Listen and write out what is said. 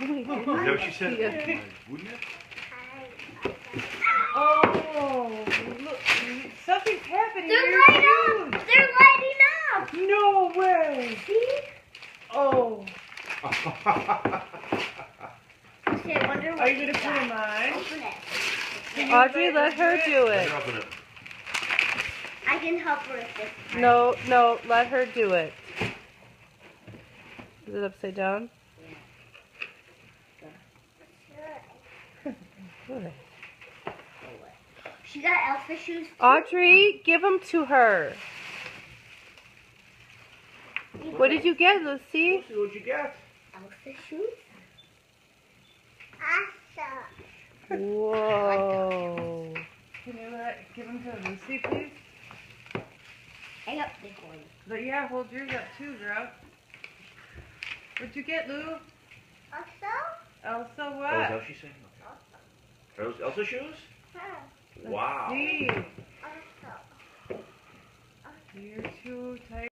that what she said? Yeah. Wouldn't it? Oh, look, something's happening. They're lighting up. They're lighting up. No way. See? Oh. Okay, I wonder what Are you gonna put them on? Open it. Can you Audrey, let her do Let it. her open it. I can help her with this part. No, no, let her do it. Is it upside down? Good. She got Elsa shoes too. Audrey, give them to her. What did you get, Lucy? Lucy, what'd you get? Elsa shoes? Elsa. Whoa. Can you give them to Lucy, please? I got big ones. But yeah, hold yours up too, girl. What'd you get, Lou? Elsa? Elsa Oh, is what? that what she's saying? Okay. Are those Elsa shoes? Huh. Wow. See, Elsa. you're too tight.